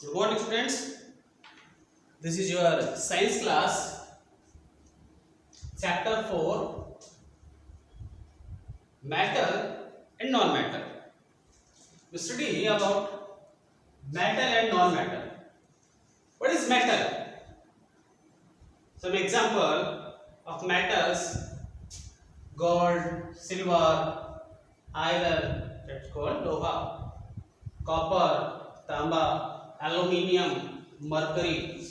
Good morning, students. This is your science class, chapter 4, Matter and non-matter. We study about matter and non-matter. What is matter? Some example of metals: gold, silver, iron, that's called loha, copper, tamba, aluminium, mercury.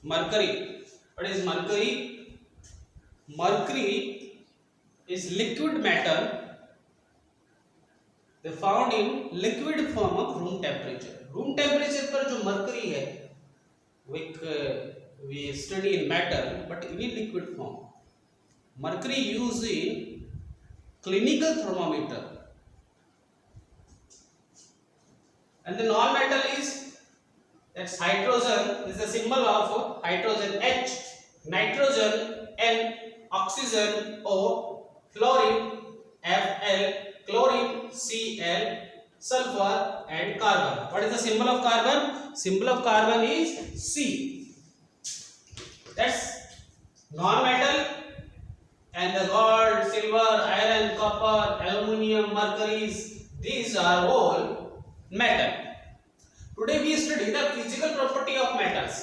Mercury. What is mercury? Mercury is liquid matter. They found in liquid form of room temperature. Room temperature पर जो mercury है, we study in matter, but in liquid form. Mercury used in clinical thermometer. And the non-metal is that's hydrogen. Is the symbol of hydrogen H, nitrogen N, oxygen O, fluorine Fl, chlorine Cl, sulfur and carbon. What is the symbol of carbon? Symbol of carbon is C. That's non-metal. And the gold, silver, iron, copper, aluminium, mercuries, these are all metal. Today we study the physical property of metals.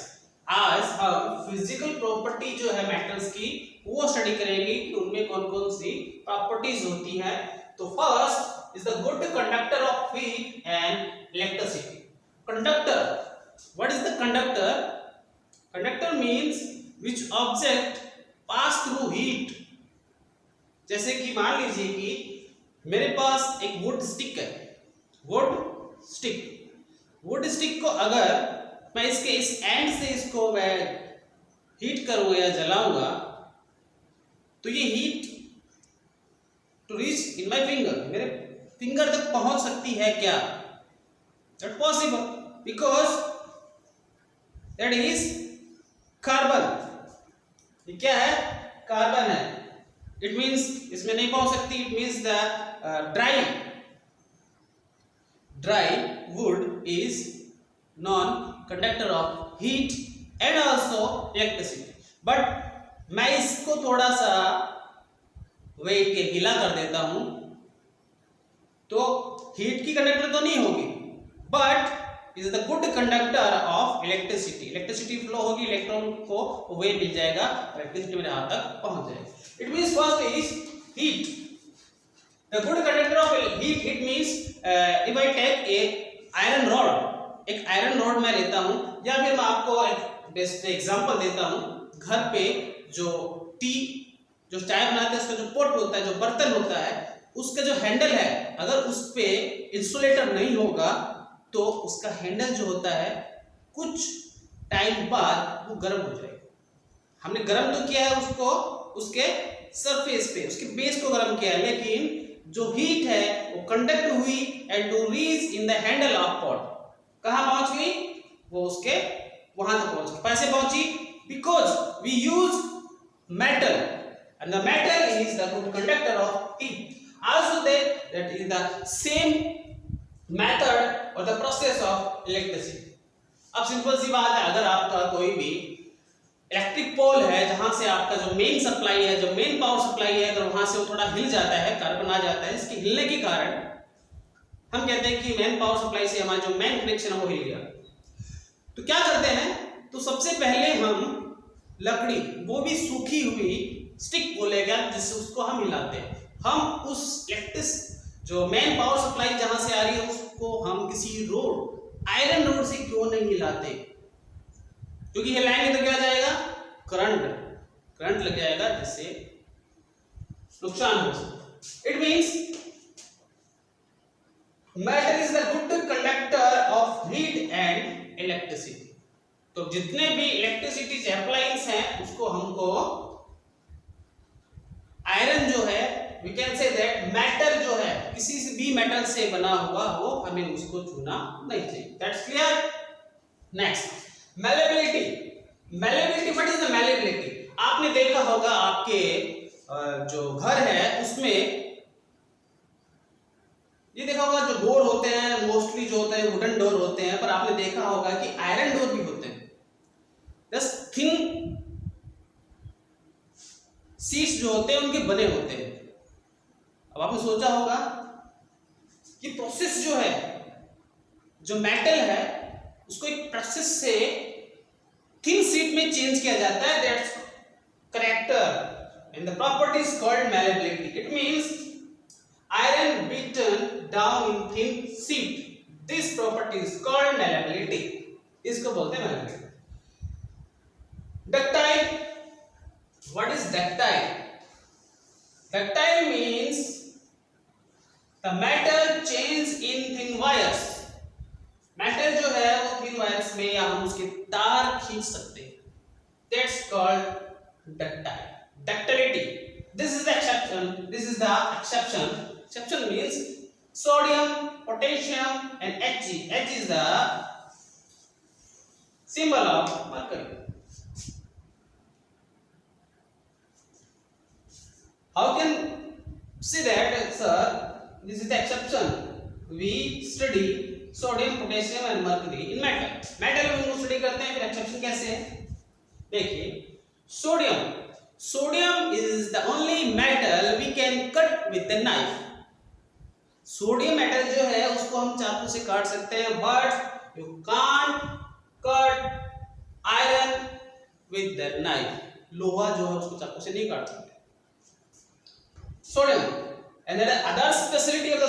आज हम physical property जो है metals की वो study करेंगे कि उनमें कौन कौन सी प्रॉपर्टीज होती हैं. तो first is the good conductor of heat and electricity. Conductor, what is the conductor? Conductor means which object pass through heat. जैसे कि मान लीजिए कि मेरे पास एक वुड स्टिक है. वुड स्टिक को अगर मैं इसके इस एंड से इसको मैं हीट करूंगा या जलाऊंगा तो ये heat to reach in my finger, मेरे फिंगर तक पहुंच सकती है क्या? Not possible, because that is carbon. ये क्या है? कार्बन है. इट मीन्स इसमें नहीं पहुंच सकती. It means the dry would is non-conductor of heat and also electricity. But मैं इसको थोड़ा सा वेट के गीला कर देता हूं तो हीट की कंडक्टर तो नहीं होगी, but is the good conductor of electricity. Electricity flow होगी, इलेक्ट्रॉन को वेट मिल जाएगा, इलेक्ट्रिसिटी मेरे हाथ तक पहुंच जाएगा. It means first is heat. The good conductor of heat, it means if I take a iron rod, एक आयरन रॉड मैं लेता हूं, या फिर मैं आपको एक बेस्ट एग्जांपल देता हूं. घर पे जो चाय बनाते हैं उसका जो पॉट होता है, जो बर्तन होता है, उसका जो हैंडल है, अगर उस पे इंसुलेटर नहीं होगा तो उसका हैंडल जो होता है कुछ टाइम बाद वो गर्म हो जाएगा. हमने गर्म तो किया है उसको, उसके सरफेस पे, उसके बेस को गर्म किया है, लेकिन जो हीट है वो कंडक्ट हुई and to reach in the handle of pot. कहां पहुंच गई? वो उसके वहां तक पहुंच गई. कैसे पहुंची? Because we use metal and the metal is the good conductor of heat. Also that is the same method और द प्रोसेस ऑफ इलेक्ट्रिसिटी. अब सिंपल सी बात है, अगर आपका कोई भी इलेक्ट्रिक पोल है जहां से आपका जो मेन सप्लाई है, जो मेन पावर सप्लाई है, अगर वहां से वो थोड़ा हिल जाता है, कार्बन आ जाता है, इसके हिलने के कारण हम कहते हैं कि मेन पावर सप्लाई से हमारा जो मेन कनेक्शन है वो हिल गया. तो क्या करते हैं? तो सबसे पहले हम लकड़ी, वो भी सूखी हुई स्टिक बोलेगा जिससे उसको हम हिलाते हैं. हम उस इलेक्ट्रिक जो मेन पावर सप्लाई जहां से आ रही है उसको हम किसी रोड, आयरन रोड से क्यों नहीं हिलाते? क्योंकि हिलाएंगे तो क्या जाएगा? करंट लग जाएगा, जिससे नुकसान हो सकता है. It means metal is the good conductor of heat and electricity. तो जितने भी इलेक्ट्रिसिटी अप्लायंस हैं उसको हमको आयरन जो है, we can say that metal जो है किसी से भी मेटल से बना हुआ हो, हमें उसको छूना नहीं चाहिए. That's clear. Next, malleability. What is the malleability? आपने देखा होगा आपके जो घर है उसमें ये देखा होगा जो डोर होते हैं मोस्टली जो होते हैं वुडन डोर होते हैं, पर आपने देखा होगा कि आयरन डोर भी होते हैं। जस्ट थिन शीट्स जो होते हैं उनके बने होते हैं। अब आपने सोचा होगा कि प्रोसेस जो है, जो मेटल है उसको एक प्रोसेस से थिन शीट में चेंज किया जाता है, that's character and the property is called malleability. It means iron beaten down in thin sheet, this property is called malleability, इसको बोलते हैं malleability। ductile, what is ductile? Ductile means the metal change in thin wires, metal जो है वो thin wires में या हम उसके तार खींच सकते हैं, that's called ductile, ductility। This is the exception, this is the exception। Exception means sodium, potassium and Hg. Hg is the symbol of mercury। How can see that, sir? This is the exception। We study sodium, potassium and mercury in metal। metal में हम study करते हैं, फिर exception कैसे है? देखिए, sodium is the only metal we can cut with the knife। Sodium metal जो है उसको हम चाकू से काट सकते हैं, but you can't cut iron with the knife. लोहा जो है उसको चाकू से नहीं काट सकते। Sodium and the other speciality of the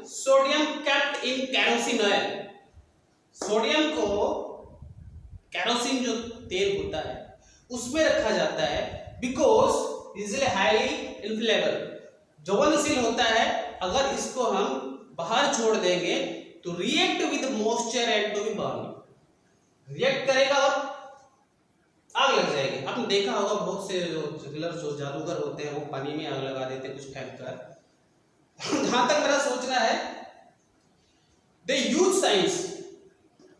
sodium kept in kerosene oil. Sodium को केरोसिन जो तेल होता है उसमें रखा जाता है, बिकॉज इजिली हाईली इन्फ्लेमेबल, ज्वलनशील होता है। अगर इसको हम बाहर छोड़ देंगे तो react with moisture and to be burn, react करेगा और आग लग जाएगी। आपने देखा होगा बहुत से जो जादूगर होते हैं वो पानी में आग लगा देते हैं कुछ फेंक कर। जहां तक मेरा सोचना है, दे यूज साइंस,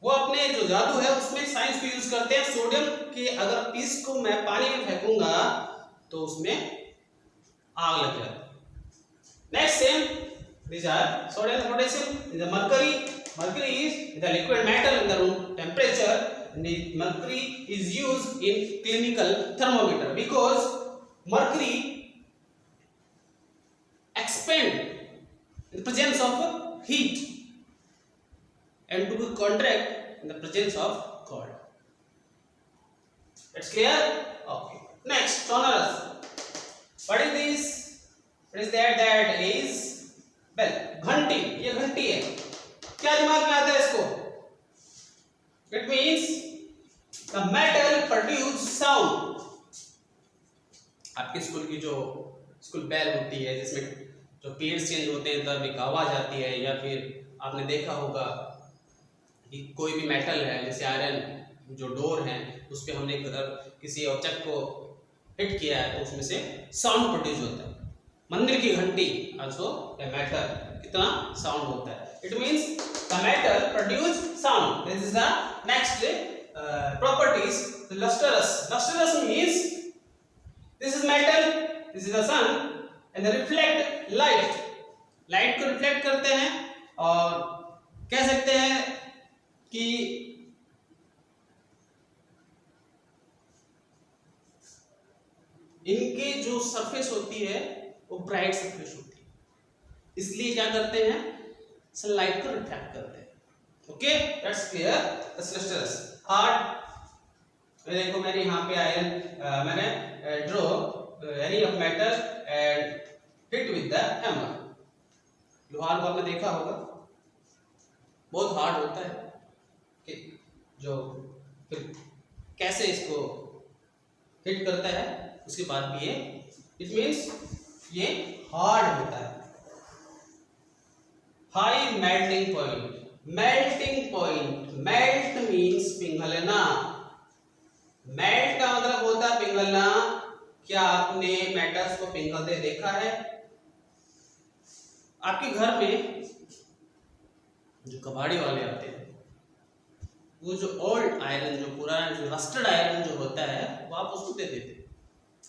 वो अपने जो जादू है उसमें साइंस को यूज करते हैं। सोडियम के अगर पीस को मैं पानी में फेंकूंगा तो उसमें आग लग जाएगी। Next same, these are sodium and potassium, is the mercury. Mercury is the liquid metal in the room temperature, and mercury is used in clinical thermometer because mercury expand in the presence of heat and to contract in the presence of cold। It's clear? Okay. Next, sonorous। What is this? What is that? That is bell, घंटी। ये घंटी है, क्या दिमाग में आता है इसको? It means the metal produce sound। आपके स्कूल की जो स्कूल बेल होती है जिसमें जो पेड्स चेंज होते हैं तब एक आवाज आती है, या फिर आपने देखा होगा कि कोई भी मेटल है जैसे आयरन जो डोर है उस पर हमने किसी ऑब्जेक्ट को हिट किया है तो उसमें से साउंड प्रोड्यूस होता है। मंदिर की घंटी also a metal, कितना साउंड होता है। It means the metal produce sound। This is the next properties, the lustrous। Lustrous means this is metal, this is the sun and they reflect light। Light को reflect करते हैं और कह सकते हैं कि इनकी जो सरफेस होती है वो ब्राइट सरफेस होती है, इसलिए क्या करते हैं, सनलाइट को रिफ्लेक्ट करते हैं। Okay, that's clear. Lustrous hard, देखो मैंने यहाँ पे आयरन मैंने draw any of metal and hit with the hammer. लोहार को आपने देखा होगा बहुत हार्ड होता है कि जो फिर कैसे इसको हिट करता है उसके बाद भी ये इट मीन्स ये हार्ड होता है। High melting point, melting point, melt means पिघलना। मेल्ट का मतलब होता है पिघलना। क्या आपने मेटल्स को पिघलते देखा है? आपके घर में जो कबाड़ी वाले आते हैं वो जो ओल्ड आयरन, जो पुराना जो रस्टेड आयरन जो होता है वो आप उसको दे देते।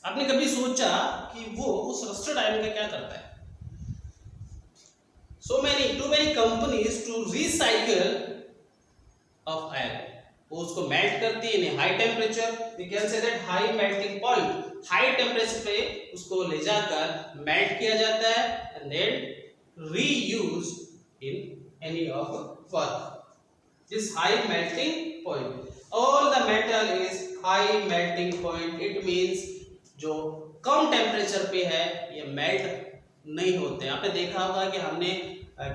आपने कभी सोचा कि वो उस रस्टेड आयरन का क्या करता है? too many companies to recycle of iron. वो उसको मेल्ट करती है in high temperature, we can say that high melting point, high temperature पे उसको ले जाकर मेल्ट किया जाता है and then reuse in any of work. This high melting point, all the metal is high melting point. It means जो कम temperature पे है ये मेल्ट नहीं होते. आपने देखा होगा कि हमने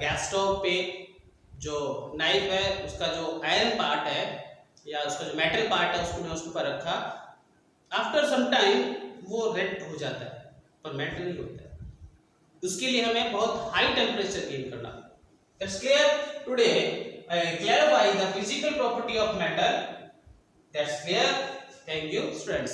गैस स्टोव पे जो नाइफ है उसका जो आयरन पार्ट है या उसका जो मेटल पार्ट है उसको उसके ऊपर रखा, आफ्टर सम टाइम वो रेड हो जाता है पर मेल्ट नहीं होता है. उसके लिए हमें बहुत हाई टेम्परेचर गेन करना. It's clear. Today I clarify the physical property of metal. That's clear. Thank you, friends.